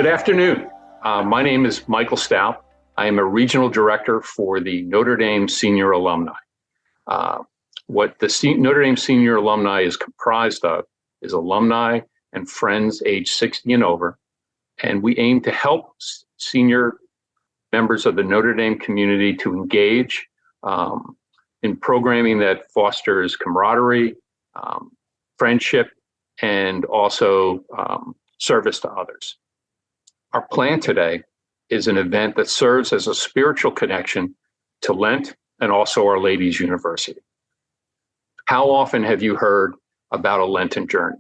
Good afternoon. My name is Michael Stout. I am a regional director for the Notre Dame Senior Alumni. What the Notre Dame Senior Alumni is comprised of is alumni and friends age 60 and over, and we aim to help senior members of the Notre Dame community to engage in programming that fosters camaraderie, friendship, and also service to others. Our plan today is an event that serves as a spiritual connection to Lent and also Our Lady's University. How often have you heard about a Lenten journey?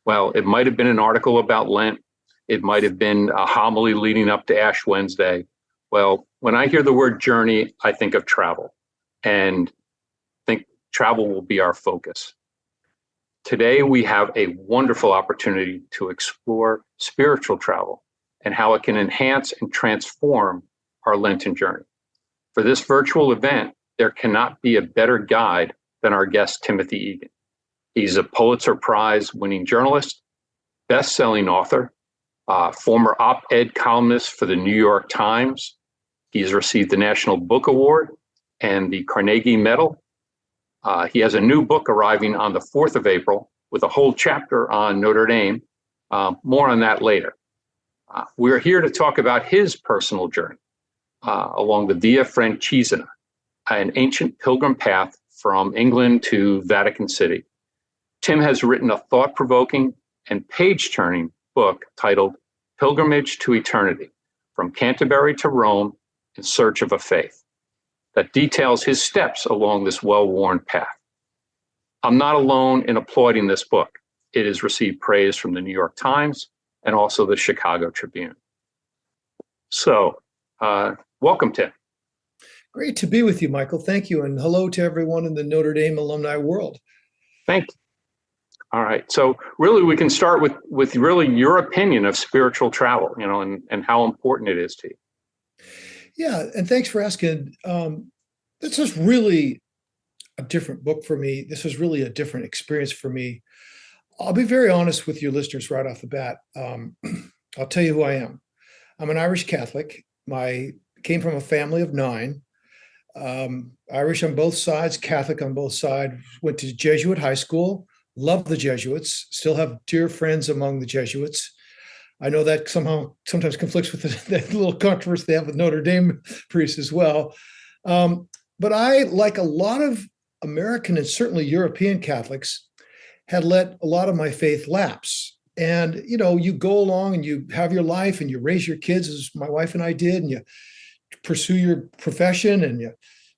Well, it might have been an article about Lent. It might have been a homily leading up to Ash Wednesday. Well, when I hear the word journey, I think of travel and think travel will be our focus. Today, we have a wonderful opportunity to explore spiritual travel and how it can enhance and transform our Lenten journey. For this virtual event, there cannot be a better guide than our guest, Timothy Egan. He's a Pulitzer Prize winning journalist, best-selling author, former op-ed columnist for the New York Times. He's received the National Book Award and the Carnegie Medal. He has a new book arriving on the 4th of April with a whole chapter on Notre Dame. More on that later. We're here to talk about his personal journey along the Via Francigena, an ancient pilgrim path from England to Vatican City. Tim has written a thought-provoking and page-turning book titled Pilgrimage to Eternity, From Canterbury to Rome in Search of a Faith, that details his steps along this well-worn path. I'm not alone in applauding this book. It has received praise from the New York Times and also the Chicago Tribune. So, welcome, Tim. Great to be with you, Michael. Thank you. And hello to everyone in the Notre Dame alumni world. Thank you. All right. So really, we can start with really your opinion of spiritual travel, and how important it is to you. Yeah. And thanks for asking. This is really a different book for me. This was really a different experience for me. I'll be very honest with your listeners right off the bat. I'll tell you who I am. I'm an Irish Catholic. I came from a family of 9. Irish on both sides, Catholic on both sides. Went to Jesuit high school. Loved the Jesuits. Still have dear friends among the Jesuits. I know that sometimes conflicts with that little controversy they have with Notre Dame priests as well. But I, like a lot of American and certainly European Catholics, had let a lot of my faith lapse. And, you go along and you have your life and you raise your kids, as my wife and I did, and you pursue your profession and you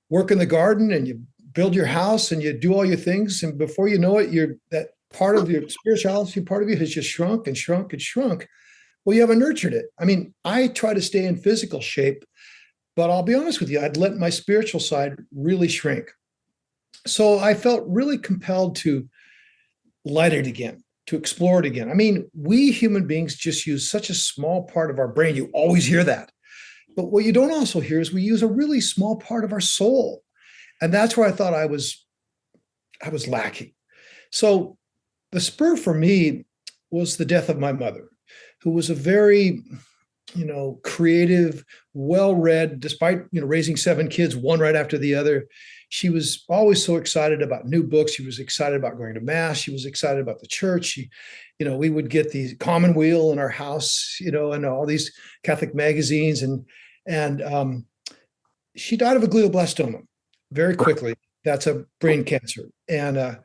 work in the garden and you build your house and you do all your things. And before you know it, that part of your spirituality, part of you has just shrunk and shrunk and shrunk. Well, you haven't nurtured it. I mean, I try to stay in physical shape, but I'll be honest with you, I'd let my spiritual side really shrink. So I felt really compelled to light it again, to explore it again. I mean, we human beings just use such a small part of our brain. You always hear that. But what you don't also hear is we use a really small part of our soul. And that's where I thought I was lacking. So the spur for me was the death of my mother, who was a very, creative, well-read, despite, raising 7 kids, one right after the other. She was always so excited about new books. She was excited about going to mass. She was excited about the church. We would get the Commonweal in our house, and all these Catholic magazines. And she died of a glioblastoma very quickly. That's a brain cancer. And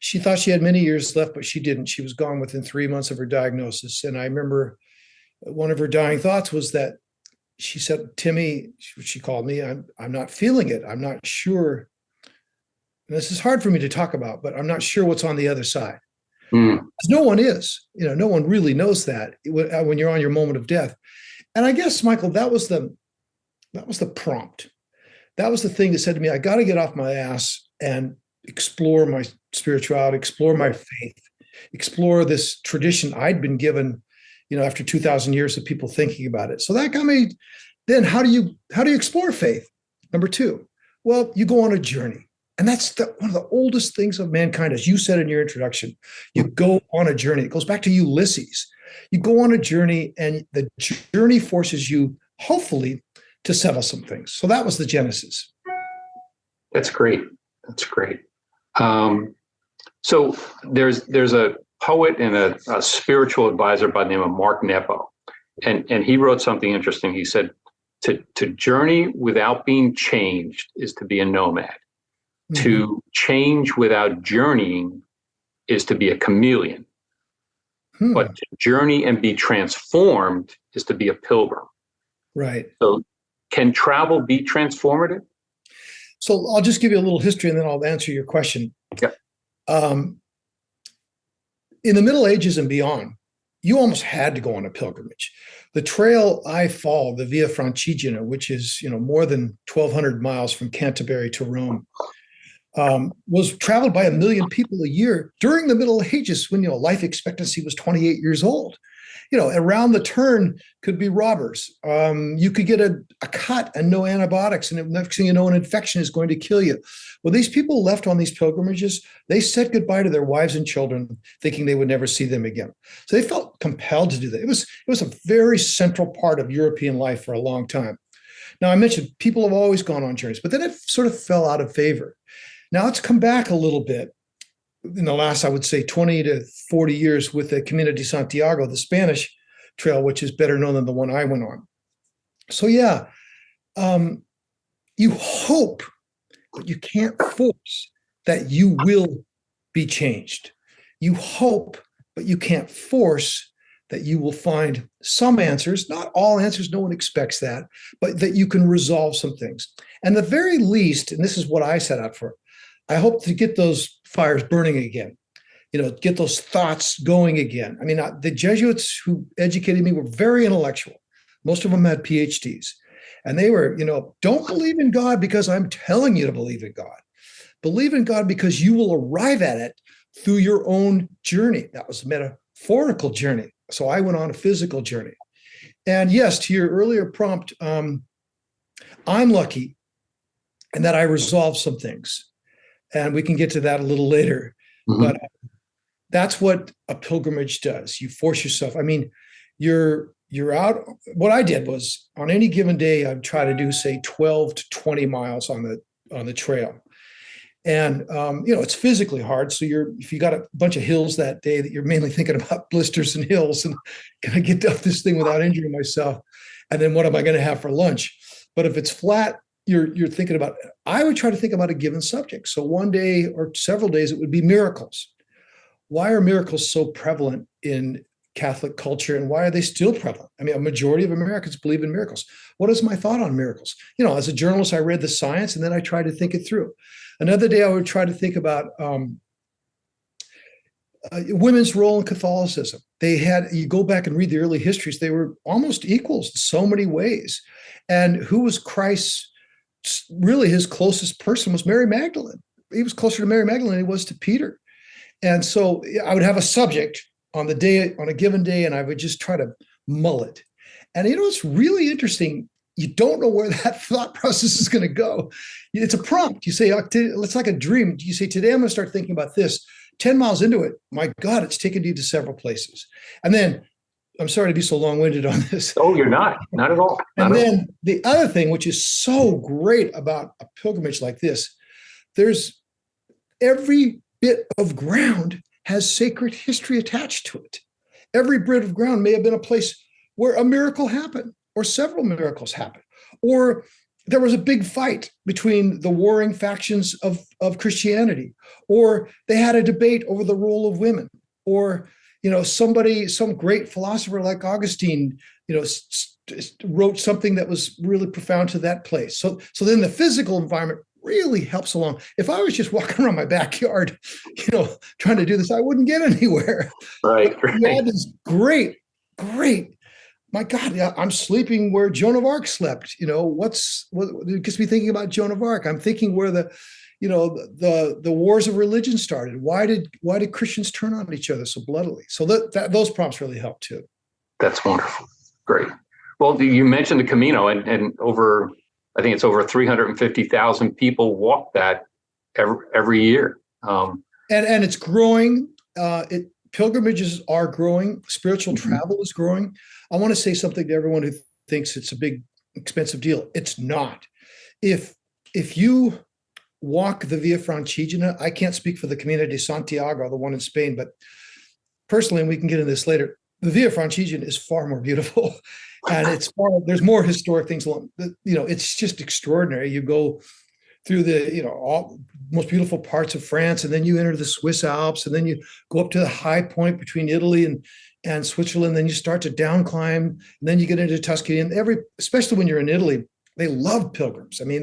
she thought she had many years left, but she didn't. She was gone within 3 months of her diagnosis. And I remember one of her dying thoughts was that she said, Timmy, she called me, I'm not feeling it. I'm not sure. And this is hard for me to talk about, but I'm not sure what's on the other side. No one is, no one really knows that when you're on your moment of death. And I guess, Michael, that was the prompt. That was the thing that said to me, I got to get off my ass and explore my spirituality, explore my faith, explore this tradition I'd been given, after 2,000 years of people thinking about it. So that got me. Then how do you explore faith? Number 2, well, you go on a journey. And that's one of the oldest things of mankind, as you said in your introduction. You go on a journey. It goes back to Ulysses. You go on a journey, and the journey forces you, hopefully, to settle some things. So that was the genesis. That's great. That's great. So there's a poet and a spiritual advisor by the name of Mark Nepo, and he wrote something interesting. He said, to journey without being changed is to be a nomad. Mm-hmm. To change without journeying is to be a chameleon. But to journey and be transformed is to be a pilgrim. Right. So can travel be transformative? So I'll just give you a little history and then I'll answer your question. Yeah. In the Middle Ages and beyond, you almost had to go on a pilgrimage. The trail I follow, the Via Francigena, which is more than 1,200 miles from Canterbury to Rome, was traveled by 1 million people a year during the Middle Ages, when life expectancy was 28 years old. Around the turn could be robbers. You could get a cut and no antibiotics, and next thing you know, an infection is going to kill you. Well, these people left on these pilgrimages, they said goodbye to their wives and children, thinking they would never see them again. So they felt compelled to do that. It was a very central part of European life for a long time. Now, I mentioned people have always gone on journeys, but then it sort of fell out of favor. Now it's come back a little bit in the last, I would say, 20 to 40 years with the Camino de Santiago, the Spanish trail, which is better known than the one I went on. So yeah, you hope, but you can't force that you will be changed. You hope, but you can't force that you will find some answers, not all answers, no one expects that, but that you can resolve some things. And the very least, and this is what I set out for, I hope to get those fires burning again, get those thoughts going again. I mean, the Jesuits who educated me were very intellectual. Most of them had PhDs. And they were, don't believe in God because I'm telling you to believe in God. Believe in God because you will arrive at it through your own journey. That was a metaphorical journey. So I went on a physical journey. And yes, to your earlier prompt, I'm lucky in that I resolved some things. And we can get to that a little later. Mm-hmm. But that's what a pilgrimage does. You force yourself. I mean, you're out. What I did was, on any given day, I'd try to do, say, 12 to 20 miles on the trail. And it's physically hard. So if you got a bunch of hills that day that you're mainly thinking about blisters and hills and can I get up this thing without injuring myself? And then what am I going to have for lunch? But if it's flat, you're thinking about, I would try to think about a given subject. So one day or several days, it would be miracles. Why are miracles so prevalent in Catholic culture, and why are they still prevalent? I mean, a majority of Americans believe in miracles. What is my thought on miracles? As a journalist, I read the science and then I tried to think it through. Another day, I would try to think about women's role in Catholicism. You go back and read the early histories, they were almost equals in so many ways. And who was Christ's, really his closest person was Mary Magdalene. He was closer to Mary Magdalene than he was to Peter. And so I would have a subject on a given day, and I would just try to mull it. And it's really interesting. You don't know where that thought process is going to go. It's a prompt. You say, it's like a dream. You say, today I'm going to start thinking about this. 10 miles into it, my God, it's taken you to several places. And then, I'm sorry to be so long-winded on this. Oh, you're not at all. The other thing, which is so great about a pilgrimage like this, there's every bit of ground has sacred history attached to it. Every bit of ground may have been a place where a miracle happened, or several miracles happened, or there was a big fight between the warring factions of Christianity, or they had a debate over the role of women, or some great philosopher like Augustine, wrote something that was really profound to that place. So then the physical environment really helps along. If I was just walking around my backyard, trying to do this, I wouldn't get anywhere. Right. That is great. My God, I'm sleeping where Joan of Arc slept. What gets me thinking about Joan of Arc? I'm thinking where the wars of religion started. Why did Christians turn on each other so bloodily? So those prompts really help too. That's wonderful. Great. Well, you mentioned the Camino, and I think it's over 350,000 people walked that every year. And it's growing. Pilgrimages are growing. Spiritual travel is growing. I want to say something to everyone who thinks it's a big, expensive deal. It's not. If you walk the Via Francigena, I can't speak for the Camino de Santiago, the one in Spain, but personally, and we can get into this later, the Via Francigena is far more beautiful, and there's more historic things along. It's just extraordinary. You go through the all most beautiful parts of France, and then you enter the Swiss Alps, and then you go up to the high point between Italy and Switzerland. Then you start to down climb, and then you get into Tuscany. And especially when you're in Italy, they love pilgrims. I mean,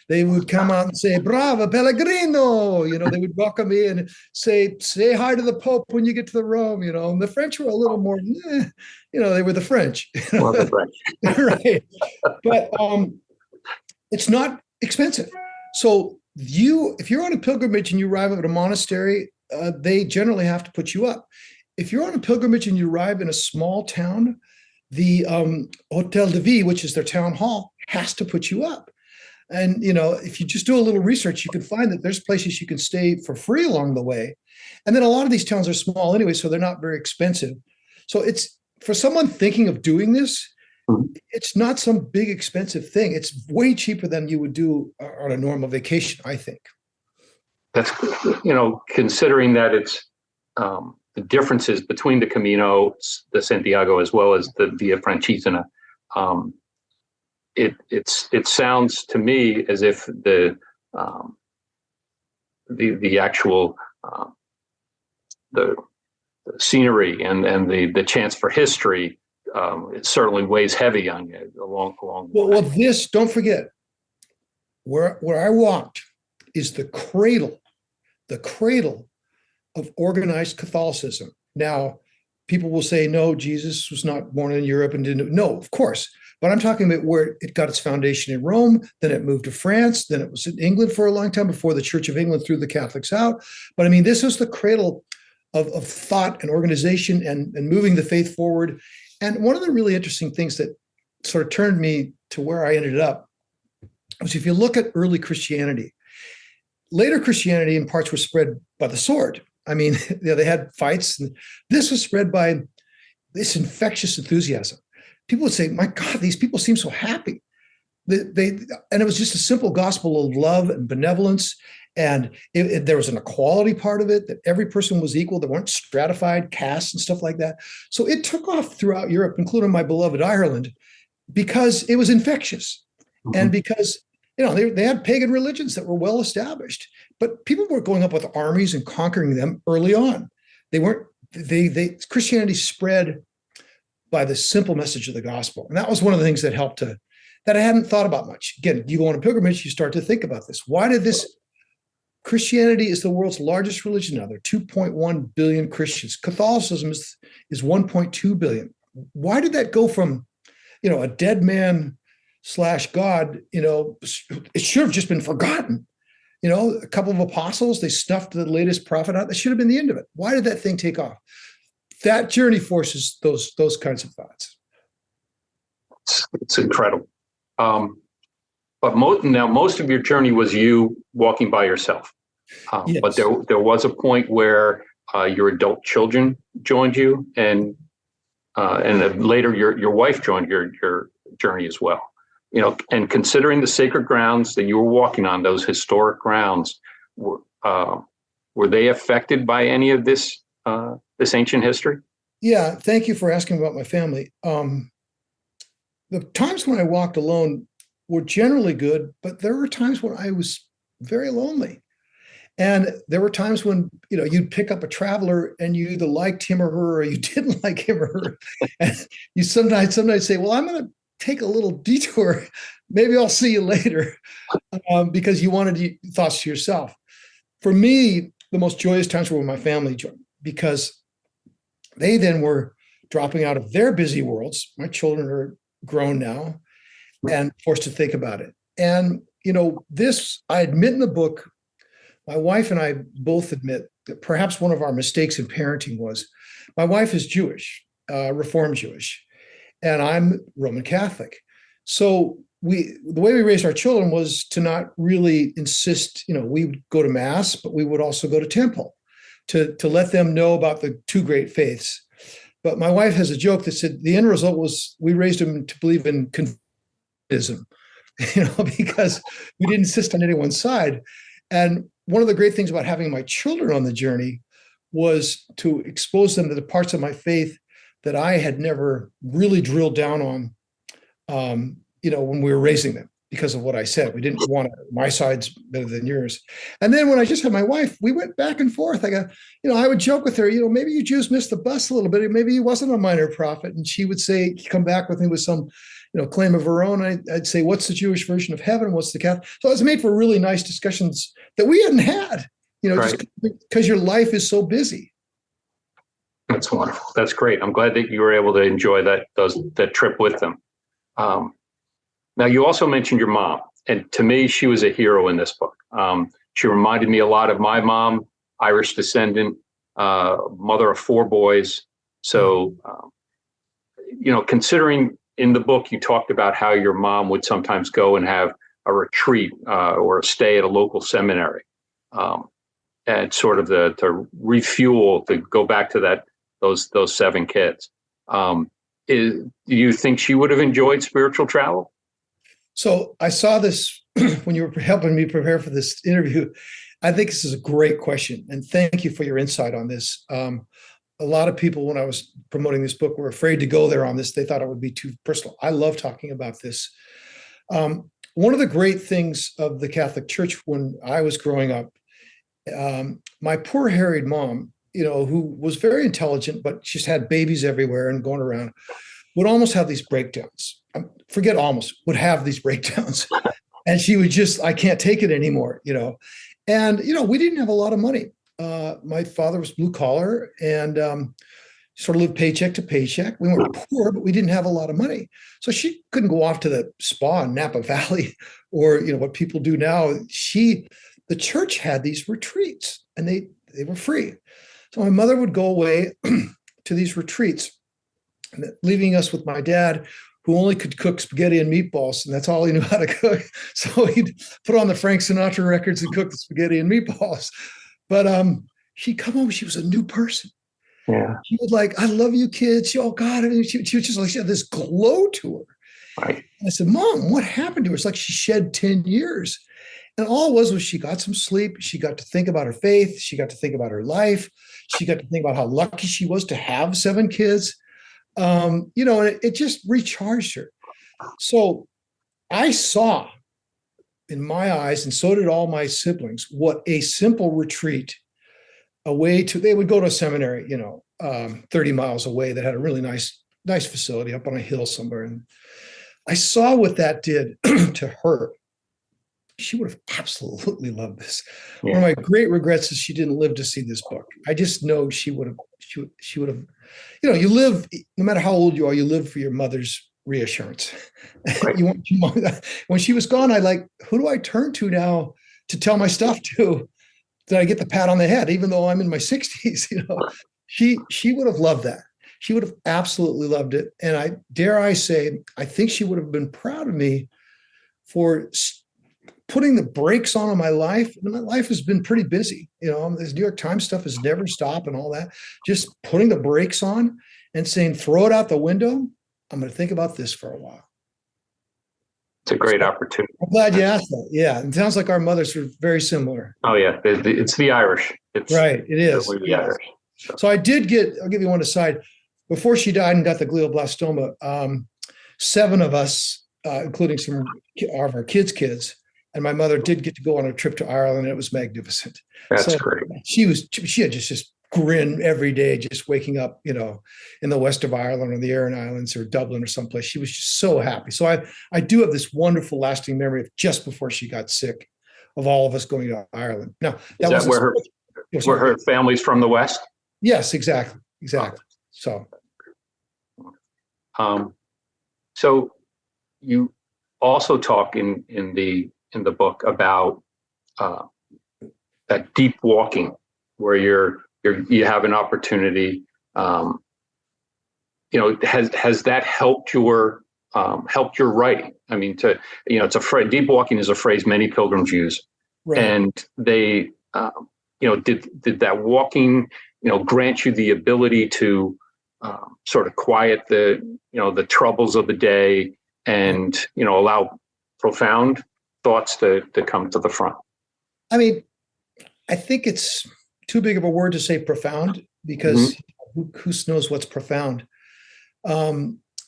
they would come out and say, "Brava, Pellegrino!" They would welcome me and say hi to the Pope when you get to the Rome. And the French were a little more, they were the French. Well, the French. Right. But it's not expensive. So if you're on a pilgrimage and you arrive at a monastery, they generally have to put you up. If you're on a pilgrimage and you arrive in a small town, the Hotel de Ville, which is their town hall, has to put you up. And, if you just do a little research, you can find that there's places you can stay for free along the way. And then a lot of these towns are small anyway, so they're not very expensive. So it's for someone thinking of doing this, it's not some big expensive thing. It's way cheaper than you would do on a normal vacation, I think. That's, considering that it's the differences between the Camino de Santiago as well as the Via Francigena. It sounds to me as if the actual the scenery and the chance for history it certainly weighs heavy on you along the way. Well, this, don't forget, where I walked is the cradle of organized Catholicism. Now, people will say, no, Jesus was not born in Europe and didn't. No, of course. But I'm talking about where it got its foundation in Rome, then it moved to France, then it was in England for a long time before the Church of England threw the Catholics out. But I mean, this is the cradle of thought and organization and moving the faith forward. And one of the really interesting things that sort of turned me to where I ended up was, if you look at early Christianity, later Christianity in parts was spread by the sword. I mean, they had fights, and this was spread by this infectious enthusiasm. People would say, my God, these people seem so happy. And it was just a simple gospel of love and benevolence. And there was an equality part of it, that every person was equal. There weren't stratified castes and stuff like that. So it took off throughout Europe, including my beloved Ireland, because it was infectious. And because, they had pagan religions that were well established, but people weren't going up with armies and conquering them early on. Christianity spread by the simple message of the gospel. And that was one of the things that helped that I hadn't thought about much. Again, you go on a pilgrimage, you start to think about this. Why did Christianity is the world's largest religion now. There are 2.1 billion Christians. Catholicism is 1.2 billion. Why did that go from, a dead man / God, it should have just been forgotten. A couple of apostles, they stuffed the latest prophet out. That should have been the end of it. Why did that thing take off? That journey forces those kinds of thoughts. It's incredible. But most of your journey was you walking by yourself. Yes. But there was a point where your adult children joined you, and then later your wife joined your journey as well. And considering the sacred grounds that you were walking on, those historic grounds, were they affected by any of this ancient history? Yeah, thank you for asking about my family. The times when I walked alone were generally good, but there were times when I was very lonely. And there were times when, you'd pick up a traveler and you either liked him or her, or you didn't like him or her. And you sometimes say, well, I'm going to take a little detour. Maybe I'll see you later, because you wanted thoughts to yourself. For me, the most joyous times were when my family joined, because they then were dropping out of their busy worlds. My children are grown now and forced to think about it. And, this, I admit in the book, my wife and I both admit that perhaps one of our mistakes in parenting was, my wife is Jewish, Reformed Jewish, and I'm Roman Catholic. So the way we raised our children was to not really insist, we would go to mass, but we would also go to temple to let them know about the two great faiths. But my wife has a joke that said the end result was we raised them to believe in confucianism, because we didn't insist on anyone's side. And one of the great things about having my children on the journey was to expose them to the parts of my faith that I had never really drilled down on, when we were raising them, because of what I said. We didn't want my side's better than yours. And then when I just had my wife, we went back and forth. I would joke with her, maybe you Jews missed the bus a little bit. Maybe he wasn't a minor prophet. And she would say, come back with me with some, claim of her own. I'd say, what's the Jewish version of heaven? What's the Catholic? So it was made for really nice discussions that we hadn't had, right. Just because your life is so busy. That's wonderful. That's great. I'm glad that you were able to enjoy that trip with them. Now, you also mentioned your mom, and to me, she was a hero in this book. She reminded me a lot of my mom, Irish descendant, mother of 4 boys. So, considering in the book, you talked about how your mom would sometimes go and have a retreat or a stay at a local seminary, and sort of to refuel, to go back to those 7 kids. Do you think she would have enjoyed spiritual travel? So I saw this when you were helping me prepare for this interview. I think this is a great question, and thank you for your insight on this. A lot of people, when I was promoting this book, were afraid to go there on this. They thought it would be too personal. I love talking about this. One of the great things of the Catholic Church when I was growing up, my poor harried mom, who was very intelligent, but just had babies everywhere and going around, would almost have these breakdowns. Forget almost, would have these breakdowns. And she would just, I can't take it anymore, And, we didn't have a lot of money. My father was blue collar and sort of lived paycheck to paycheck. We weren't poor, but we didn't have a lot of money. So she couldn't go off to the spa in Napa Valley or, what people do now. The church had these retreats and they were free. So my mother would go away to these retreats, leaving us with my dad, who only could cook spaghetti and meatballs, and that's all he knew how to cook. So he'd put on the Frank Sinatra records and cook the spaghetti and meatballs. But she'd come home, she was a new person. Yeah. She was like, I love you kids. Oh God. She was just like, she had this glow to her. Right. And I said, Mom, what happened to her? It's like she shed 10 years. And all it was she got some sleep. She got to think about her faith. She got to think about her life. She got to think about how lucky she was to have 7 kids. And it just recharged her. So I saw in my eyes, and so did all my siblings, what a simple retreat, they would go to a seminary, 30 miles away that had a really nice facility up on a hill somewhere. And I saw what that did to her. She would have absolutely loved this. Yeah. One of my great regrets is she didn't live to see this book. I just know she would have, you live, no matter how old you are, you live for your mother's reassurance. Right. When she was gone, who do I turn to now to tell my stuff to? Did I get the pat on the head, even though I'm in my 60s? She would have loved that. She would have absolutely loved it. And I say, I think she would have been proud of me for putting the brakes on my life. My life has been pretty busy. This New York Times stuff has never stopped and all that. Just putting the brakes on and saying, throw it out the window. I'm going to think about this for a while. It's a great opportunity. I'm glad you asked that. Yeah. It sounds like our mothers are very similar. Oh yeah. It's the Irish. Right. It is. The Irish. So I'll give you one aside. Before she died and got the glioblastoma, 7 of us, including some of our kids, and my mother did get to go on a trip to Ireland, and it was magnificent. That's great. She had just grin every day, just waking up, in the west of Ireland or the Aran Islands or Dublin or someplace. She was just so happy. So I do have this wonderful lasting memory of just before she got sick, of all of us going to Ireland. Now, that was where her family's from, the West? Yes, exactly. So, so you also talk in the book about that deep walking, where you have an opportunity. Has that helped your helped your writing? I mean, it's a phrase. Deep walking is a phrase many pilgrims use, Right. and they, did that walking, grant you the ability to sort of quiet the troubles of the day and allow profound thoughts to come to the front? I mean, I think it's too big of a word to say profound, because who knows what's profound?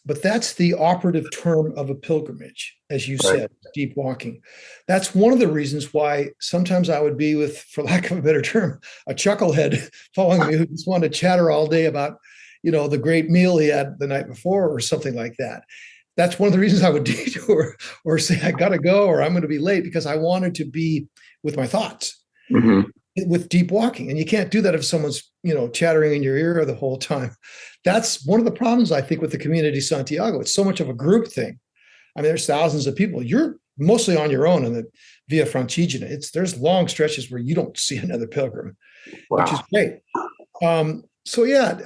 But that's the operative term of a pilgrimage, as you said, deep walking. That's one of the reasons why sometimes I would be with, for lack of a better term, a chucklehead following me who just wanted to chatter all day about, the great meal he had the night before or something like that. That's one of the reasons I would detour or say, I got to go, or I'm going to be late, because I wanted to be with my thoughts. With deep walking. And you can't do that if someone's, chattering in your ear the whole time. That's one of the problems, I think, with the Community Santiago. It's so much of a group thing. I mean, there's thousands of people. You're mostly on your own in the Via Francigena. There's long stretches where you don't see another pilgrim, which is great. So yeah,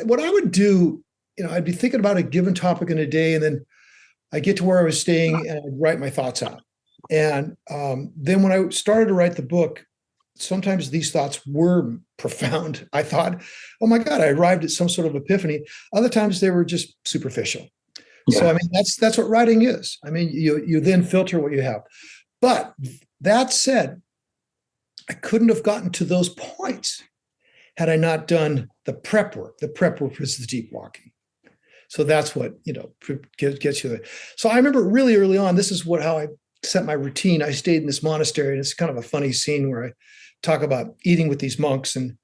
what I would do, I'd be thinking about a given topic in a day, and then I get to where I was staying and I'd write my thoughts out. And then when I started to write the book, sometimes these thoughts were profound. I thought, oh my God, I arrived at some sort of epiphany. Other times they were just superficial. Yeah. So, I mean, that's what writing is. I mean, you then filter what you have. But that said, I couldn't have gotten to those points had I not done the prep work. The prep work was the deep walking. So that's what, gets you there. So I remember really early on, this is how I set my routine. I stayed in this monastery, and it's kind of a funny scene where I talk about eating with these monks, and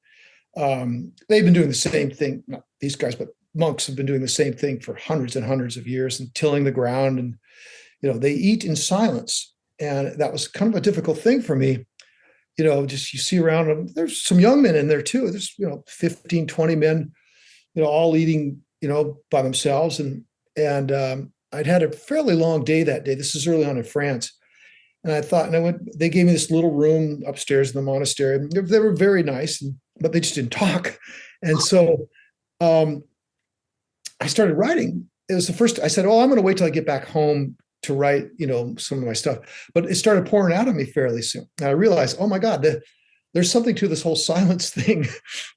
they've been doing the same thing. Not these guys, but monks have been doing the same thing for hundreds and hundreds of years, and tilling the ground, and they eat in silence. And that was kind of a difficult thing for me. Just you see around them, there's some young men in there too. There's 15, 20 men, all eating, by themselves. And I'd had a fairly long day that day. This is early on in France. And I thought, they gave me this little room upstairs in the monastery. They were very nice, but they just didn't talk. And so I started writing. It was the first, I said, I'm going to wait till I get back home to write, some of my stuff. But it started pouring out of me fairly soon. And I realized, oh my God, there's something to this whole silence thing,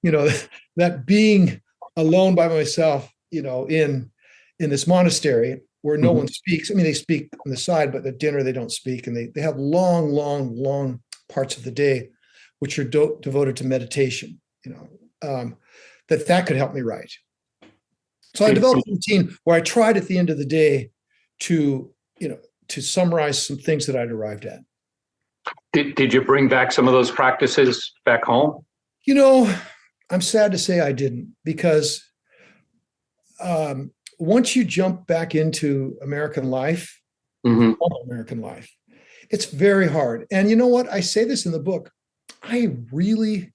that being alone by myself, in this monastery where no one speaks. I mean, they speak on the side, but at dinner they don't speak. And they have long, long, long parts of the day, which are devoted to meditation, that could help me write. So I developed a routine where I tried at the end of the day to summarize some things that I'd arrived at. Did you bring back some of those practices back home? I'm sad to say I didn't, because once you jump back into American life, it's very hard. And you know what? I say this in the book. I really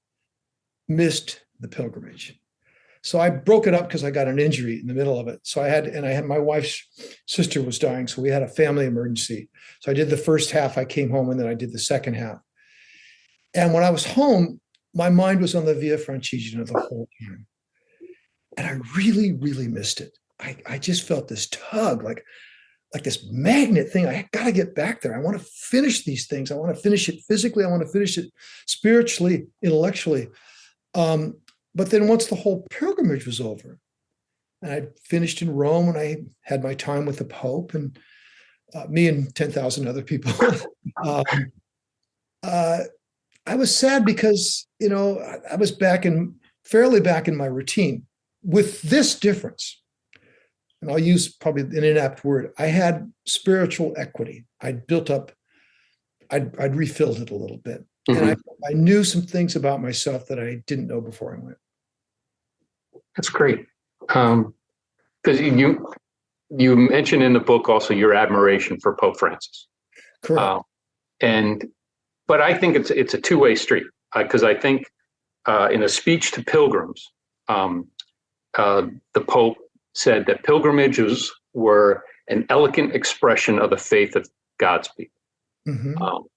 missed the pilgrimage. So I broke it up because I got an injury in the middle of it. So I had my wife's sister was dying. So we had a family emergency. So I did the first half, I came home, and then I did the second half. And when I was home, my mind was on the Via Francigena the whole time. And I really, really missed it. I just felt this tug, like this magnet thing. I got to get back there. I want to finish these things. I want to finish it physically. I want to finish it spiritually, intellectually. But then once the whole pilgrimage was over, and I finished in Rome, and I had my time with the Pope, and me and 10,000 other people, I was sad because, I was fairly back in my routine, with this difference. And I'll use probably an inapt word. I had spiritual equity. I'd built up, I'd refilled it a little bit. And I knew some things about myself that I didn't know before I went. That's great. Because you mentioned in the book also your admiration for Pope Francis. Correct. But I think it's a two-way street, because I think in a speech to pilgrims, the Pope said that pilgrimages were an elegant expression of the faith of God's people.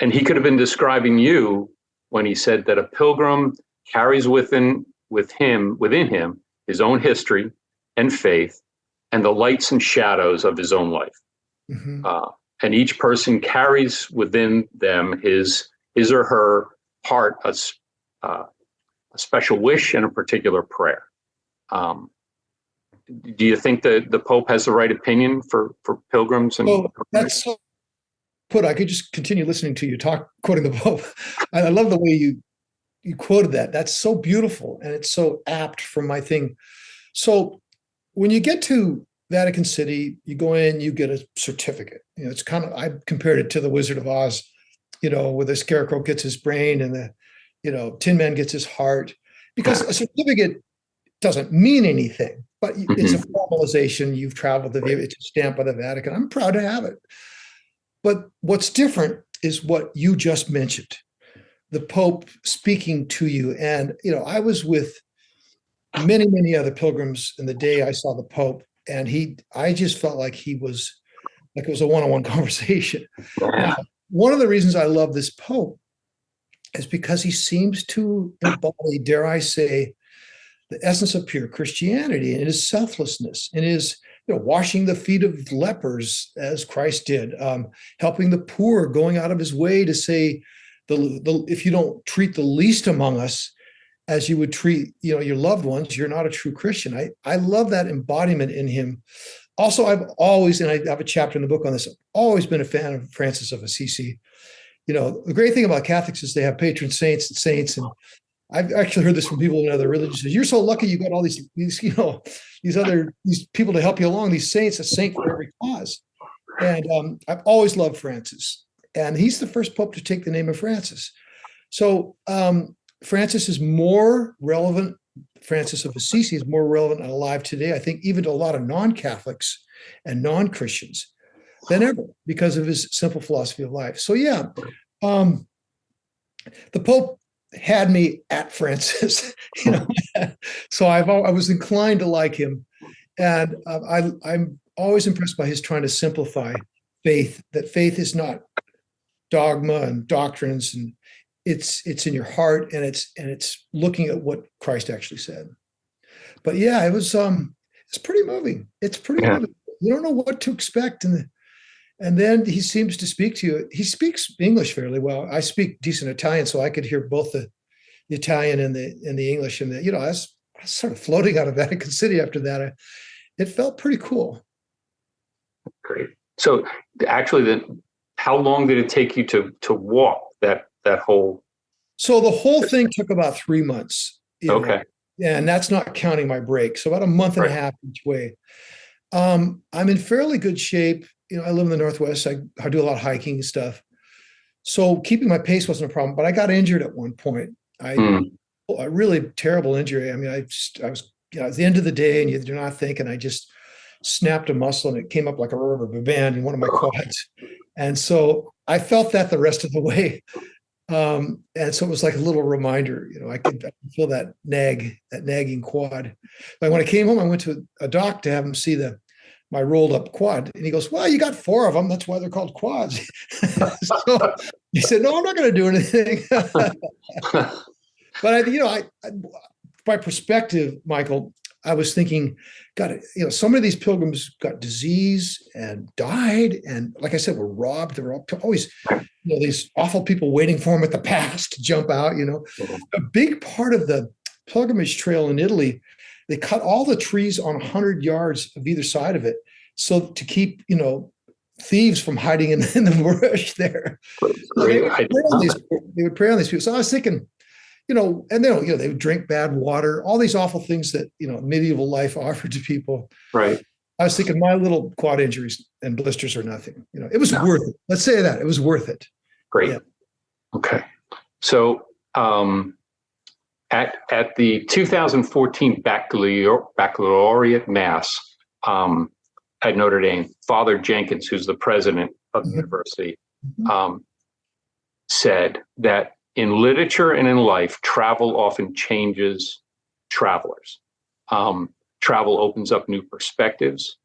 And he could have been describing you when he said that a pilgrim carries within him his own history and faith, and the lights and shadows of his own life. Mhm. And each person carries within them his or her heart a special wish and a particular prayer. Do you think that the Pope has the right opinion for pilgrims? And So that's so put. I could just continue listening to you talk, quoting the Pope. I love the way you quoted that. That's so beautiful, and it's so apt for my thing. So when you get to Vatican City, you go in, you get a certificate. It's kind of, I compared it to the Wizard of Oz, where the scarecrow gets his brain and the Tin Man gets his heart, because a certificate doesn't mean anything, but it's a formalization. You've traveled it's a stamp by the Vatican. I'm proud to have it. But what's different is what you just mentioned, the Pope speaking to you. And, I was with many, many other pilgrims in the day I saw the Pope, and I just felt like it was a one-on-one conversation. Now, one of the reasons I love this Pope is because he seems to embody, dare I say, the essence of pure Christianity, and his selflessness, and his washing the feet of lepers as Christ did, helping the poor, going out of his way to say, if you don't treat the least among us as you would treat your loved ones, you're not a true Christian. I love that embodiment in him. Also, I've always, and I have a chapter in the book on this, I've always been a fan of Francis of Assisi. The great thing about Catholics is they have patron saints, and I've actually heard this from people in other religions. You're so lucky you got all these people to help you along, these saints, a saint for every cause. And I've always loved Francis. And he's the first Pope to take the name of Francis. So Francis is more relevant. Francis of Assisi is more relevant and alive today, I think, even to a lot of non-Catholics and non-Christians than ever, because of his simple philosophy of life. So yeah, the Pope had me at Francis, so I was inclined to like him, and I'm always impressed by his trying to simplify faith. That faith is not dogma and doctrines, and it's in your heart, and it's looking at what Christ actually said. But yeah, it's pretty moving. It's pretty moving. You don't know what to expect, and then he seems to speak to you. He speaks English fairly well. I speak decent Italian, so I could hear both the Italian and the English. And I was sort of floating out of Vatican City after that. It felt pretty cool. Great. So actually, then, how long did it take you to walk that whole? So the whole thing took about 3 months. Okay. Yeah, and that's not counting my break. So about a month and a half each way. I'm in fairly good shape. I live in the Northwest. I do a lot of hiking and stuff. So keeping my pace wasn't a problem, but I got injured at one point. A really terrible injury. I mean, I was, at the end of the day, and you're not thinking, I just snapped a muscle and it came up like a rubber band in one of my quads. And so I felt that the rest of the way. And so it was like a little reminder, I could feel that nagging quad. But when I came home, I went to a doc to have him see my rolled up quad. And he goes, well, you got 4 of them. That's why they're called quads. So he said, no, I'm not going to do anything. But by perspective, Michael, I was thinking, God, so many of these pilgrims got disease and died. And like I said, were robbed. There were always, these awful people waiting for them at the pass to jump out, A big part of the pilgrimage trail in Italy, they cut all the trees on 100 yards of either side of it. So to keep, thieves from hiding in the bush there. They would prey on these people. So I was thinking, and then, they would drink bad water, all these awful things that, medieval life offered to people. Right. I was thinking my little quad injuries and blisters are nothing. It was worth it. Let's say that. It was worth it. Great. Yeah. Okay. So at the 2014 baccalaureate mass at Notre Dame, Father Jenkins, who's the president of the university, said that in literature and in life, travel often changes travelers. Travel opens up new perspectives.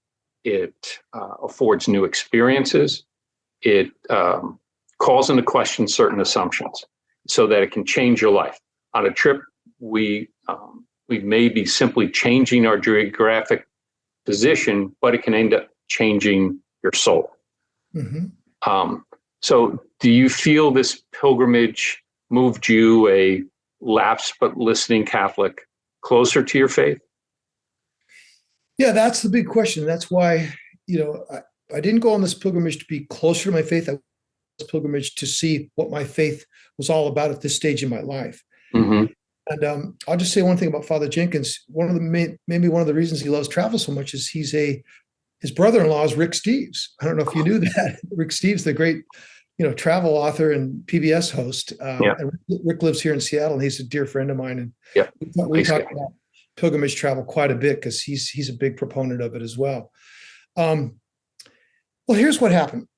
It affords new experiences. It calls into question certain assumptions so that it can change your life. On a trip, we may be simply changing our geographic position, but it can end up changing your soul. So do you feel this pilgrimage moved you, a lapsed but listening Catholic, closer to your faith? Yeah, that's the big question. That's why, I didn't go on this pilgrimage to be closer to my faith. I went on this pilgrimage to see what my faith was all about at this stage in my life. And I'll just say one thing about Father Jenkins. Maybe one of the reasons he loves travel so much is his brother-in-law is Rick Steves. I don't know if you knew that. Rick Steves, the great, travel author and PBS host. And Rick lives here in Seattle, and he's a dear friend of mine. And we talk about pilgrimage travel quite a bit because he's a big proponent of it as well. Well, here's what happened.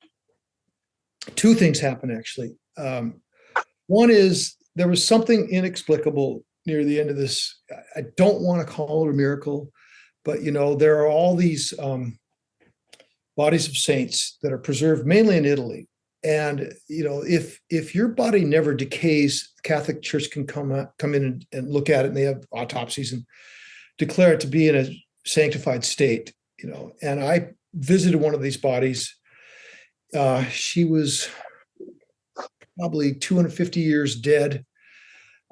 Two things happened, actually. One is there was something inexplicable near the end of this. I don't want to call it a miracle, but, there are all these bodies of saints that are preserved mainly in Italy. And, if your body never decays, the Catholic Church can come in and look at it, and they have autopsies and declare it to be in a sanctified state, And I visited one of these bodies. She was probably 250 years dead,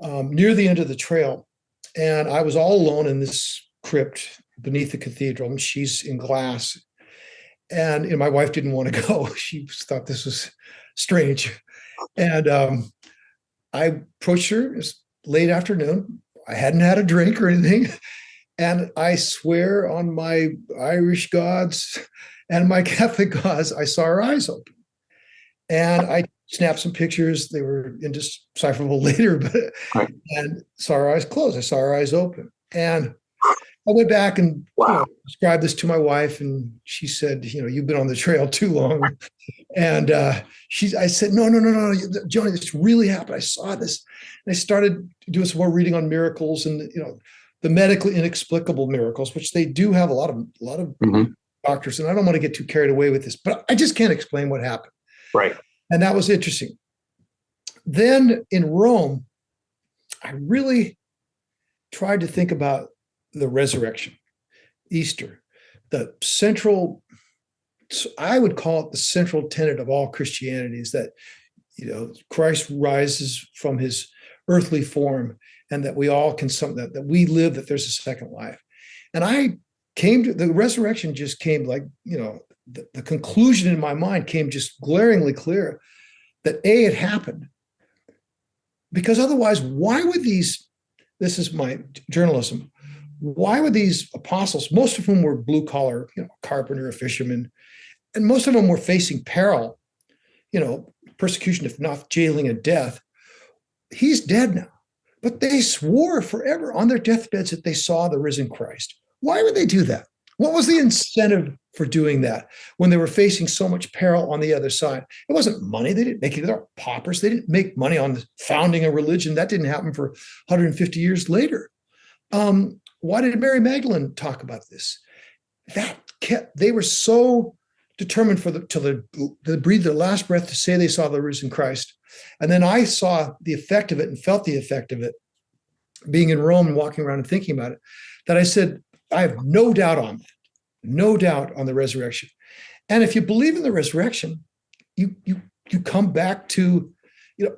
near the end of the trail. And I was all alone in this crypt beneath the cathedral, and she's in glass. And my wife didn't want to go. She thought this was strange. And I approached her. It was late afternoon. I hadn't had a drink or anything. And I swear on my Irish gods and my Catholic gods, I saw her eyes open. And I snapped some pictures. They were indecipherable later, and saw her eyes closed. I saw her eyes open. And I went back and described this to my wife, and she said, you've been on the trail too long. And I said, no, Joni, this really happened. I saw this. And I started doing some more reading on miracles and, the medically inexplicable miracles, which they do have a lot of doctors. And I don't want to get too carried away with this, but I just can't explain what happened. Right. And that was interesting. Then in Rome, I really tried to think about the resurrection, Easter, the central, I would call it the central tenet of all Christianity, is that, Christ rises from his earthly form, and that we all can, that we live, that there's a second life. And I came to, the resurrection just came like, the conclusion in my mind came just glaringly clear that it happened. Because otherwise, why would this is my journalism, why would these apostles, most of whom were blue collar, carpenter, a fisherman, and most of them were facing peril, persecution, if not jailing and death. He's dead now, but they swore forever on their deathbeds that they saw the risen Christ. Why would they do that? What was the incentive for doing that when they were facing so much peril on the other side? It wasn't money. They didn't make it. They're paupers. They didn't make money on founding a religion. That didn't happen for 150 years later. Why did Mary Magdalene talk about this? They were so determined till they breathed their last breath to say they saw the risen Christ. And then I saw the effect of it and felt the effect of it being in Rome and walking around and thinking about it, that I said, I have no doubt on that, no doubt on the resurrection. And if you believe in the resurrection, you come back to,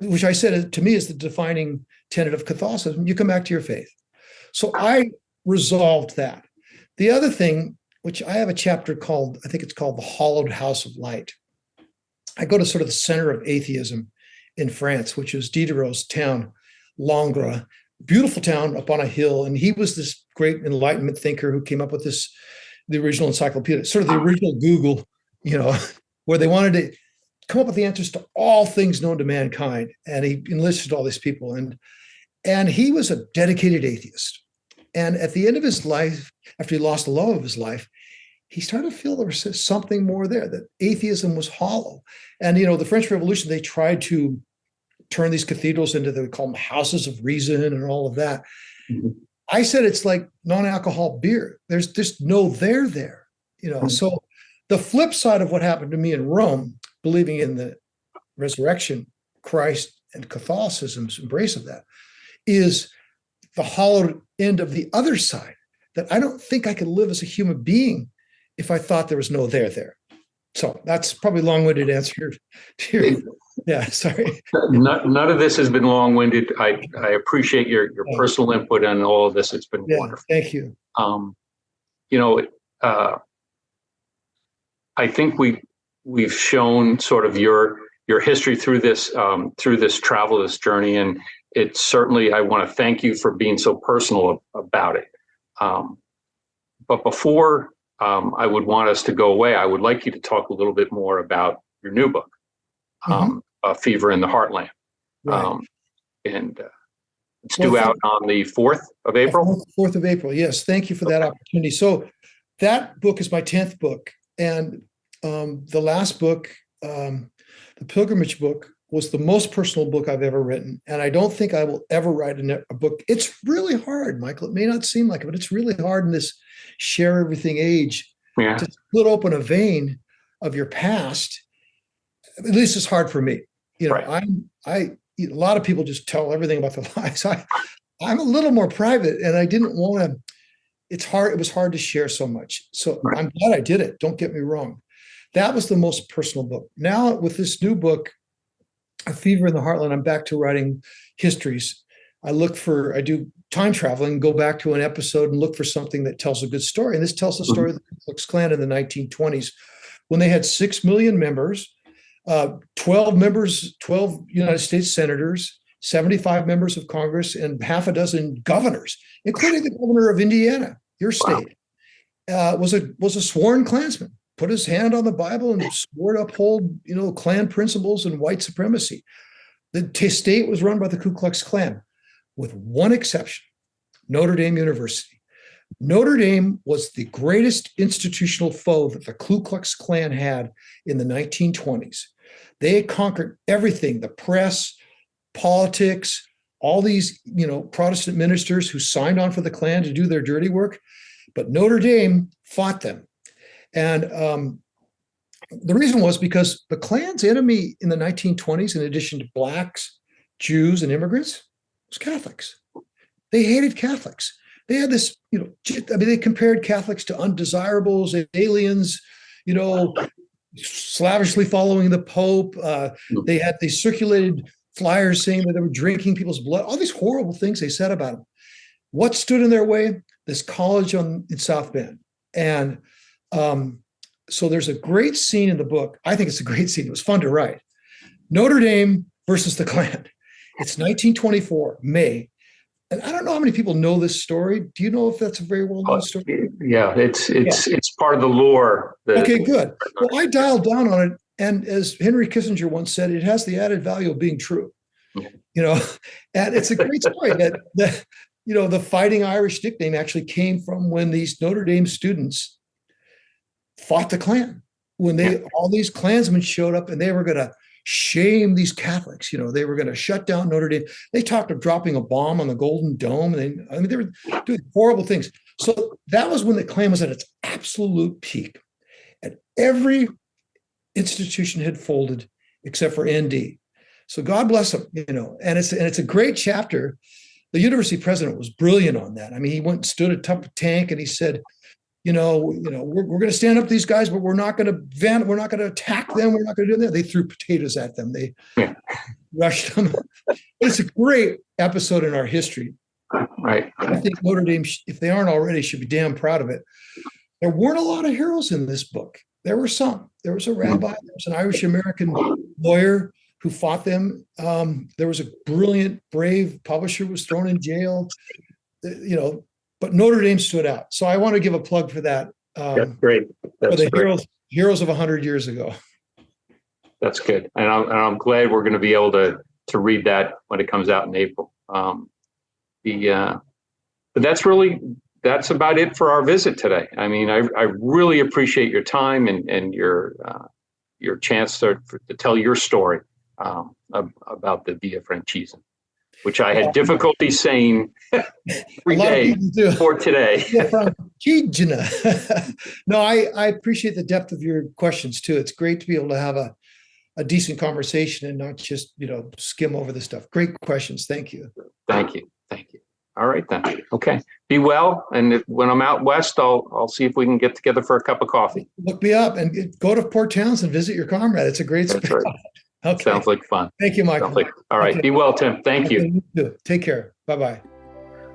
which I said to me is the defining tenet of Catholicism, you come back to your faith. So I resolved that. The other thing, which I have a chapter called, I think it's called The Hollowed House of Light. I go to sort of the center of atheism in France, which is Diderot's town, Langres, beautiful town up on a hill. And he was this great Enlightenment thinker who came up with the original encyclopedia, sort of the original Google, where they wanted to come up with the answers to all things known to mankind. And he enlisted all these people. And he was a dedicated atheist. And at the end of his life, after he lost the love of his life, he started to feel there was something more there, that atheism was hollow. And, the French Revolution, they tried to turn these cathedrals into, they call them houses of reason and all of that. Mm-hmm. I said, it's like non-alcohol beer. There's just no there. Mm-hmm. So the flip side of what happened to me in Rome, believing in the resurrection, Christ, and Catholicism's embrace of that, is the hollowed end of the other side. that I don't think I could live as a human being if I thought there was no there. So that's probably a long-winded answer to your, yeah, sorry. None of this has been long-winded. I appreciate your personal input on all of this. It's been wonderful. Thank you. I think we've shown sort of your history through this travel, this journey, and it's certainly, I want to thank you for being so personal about it. But before I would want us to go away, I would like you to talk a little bit more about your new book, Fever in the Heartland. Right. And it's due out on the 4th of April? 4th of April, yes. Thank you for that opportunity. So that book is my 10th book. And the last book, the pilgrimage book, was the most personal book I've ever written. And I don't think I will ever write a book. It's really hard, Michael. It may not seem like it, but it's really hard in this share everything age to split open a vein of your past. At least it's hard for me. Right. A lot of people just tell everything about their lives. I'm a little more private, and I didn't want to. It's hard. It was hard to share so much. So I'm glad I did it. Don't get me wrong. That was the most personal book. Now with this new book, A Fever in the Heartland, I'm back to writing histories. I do time traveling, go back to an episode and look for something that tells a good story. And this tells the story of the Ku Klux Klan in the 1920s, when they had 6 million members, 12 United States senators, 75 members of Congress, and half a dozen governors, including the governor of Indiana, your state, was a sworn Klansman. Put his hand on the Bible and swore to uphold, Klan principles and white supremacy. The state was run by the Ku Klux Klan, with one exception: Notre Dame University. Notre Dame was the greatest institutional foe that the Ku Klux Klan had in the 1920s. They had conquered everything: the press, politics, all these, Protestant ministers who signed on for the Klan to do their dirty work. But Notre Dame fought them. And the reason was because the Klan's enemy in the 1920s, in addition to blacks, Jews, and immigrants, was Catholics. They hated Catholics. They had this, they compared Catholics to undesirables, aliens, slavishly following the Pope. They circulated flyers saying that they were drinking people's blood, all these horrible things they said about them. What stood in their way? This college in South Bend. And so there's a great scene in the book. I think it's a great scene. It was fun to write. Notre Dame versus the Klan. It's 1924, May. And I don't know how many people know this story. Do you know if that's a very well-known story? Yeah, it's part of the lore. Okay, good. Well, I dialed down on it. And as Henry Kissinger once said, it has the added value of being true. And it's a great story that the Fighting Irish nickname actually came from when these Notre Dame students fought the Klan, when all these Klansmen showed up and they were going to shame these Catholics. They were going to shut down Notre Dame. They talked of dropping a bomb on the Golden Dome. They were doing horrible things. So that was when the Klan was at its absolute peak. And every institution had folded except for ND. So God bless them, and it's a great chapter. The university president was brilliant on that. I mean, he went and stood atop a tank and he said, we're going to stand up to these guys, but we're not going to attack them. We're not going to do that. They threw potatoes at them. They rushed them. It's a great episode in our history. Right. I think Notre Dame, if they aren't already, should be damn proud of it. There weren't a lot of heroes in this book. There were some. There was a rabbi. There was an Irish-American lawyer who fought them. There was a brilliant, brave publisher who was thrown in jail. But Notre Dame stood out. So I want to give a plug for that. That's great. That's for the great. heroes of 100 years ago. That's good. And I'm glad we're going to be able to read that when it comes out in April. But that's about it for our visit today. I mean, I really appreciate your time and your chance to tell your story about the Via Francigena, which I had difficulty saying every day for today. Via Francigena. No, I appreciate the depth of your questions too. It's great to be able to have a decent conversation and not just, skim over the stuff. Great questions. Thank you. Thank you. Thank you. All right then. Okay. Be well. And when I'm out west, I'll see if we can get together for a cup of coffee. Look me up and go to Port Townsend, visit your comrade. It's a great That's spot. right. Okay. Sounds like fun. Thank you, Michael. All right. Okay. Be well, Tim. Thank you. You too. Take care. Bye-bye.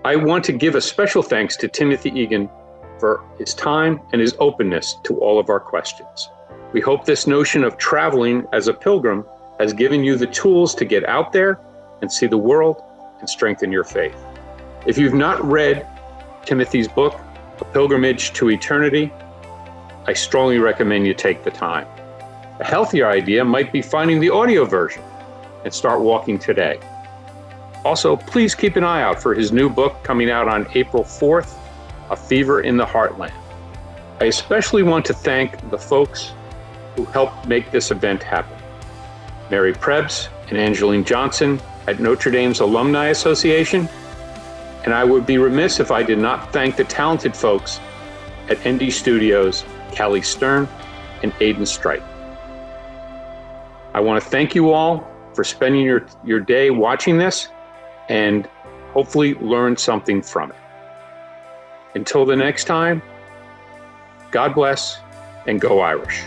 I want to give a special thanks to Timothy Egan for his time and his openness to all of our questions. We hope this notion of traveling as a pilgrim has given you the tools to get out there and see the world and strengthen your faith. If you've not read Timothy's book, A Pilgrimage to Eternity, I strongly recommend you take the time. A healthier idea might be finding the audio version and start walking today. Also, please keep an eye out for his new book coming out on April 4th, A Fever in the Heartland. I especially want to thank the folks who helped make this event happen. Mary Prebs and Angeline Johnson at Notre Dame's Alumni Association. And I would be remiss if I did not thank the talented folks at ND Studios, Callie Stern and Aidan Strike. I want to thank you all for spending your day watching this and hopefully learn something from it. Until the next time, God bless and go Irish.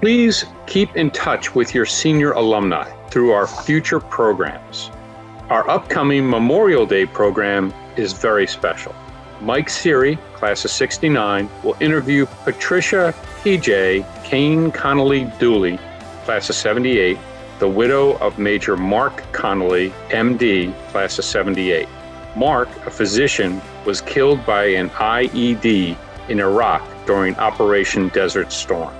Please keep in touch with your senior alumni through our future programs. Our upcoming Memorial Day program is very special. Mike Seary, class of 69, will interview Patricia P.J. Kane Connolly Dooley, class of 78, the widow of Major Mark Connolly, M.D., class of 78. Mark, a physician, was killed by an IED in Iraq during Operation Desert Storm.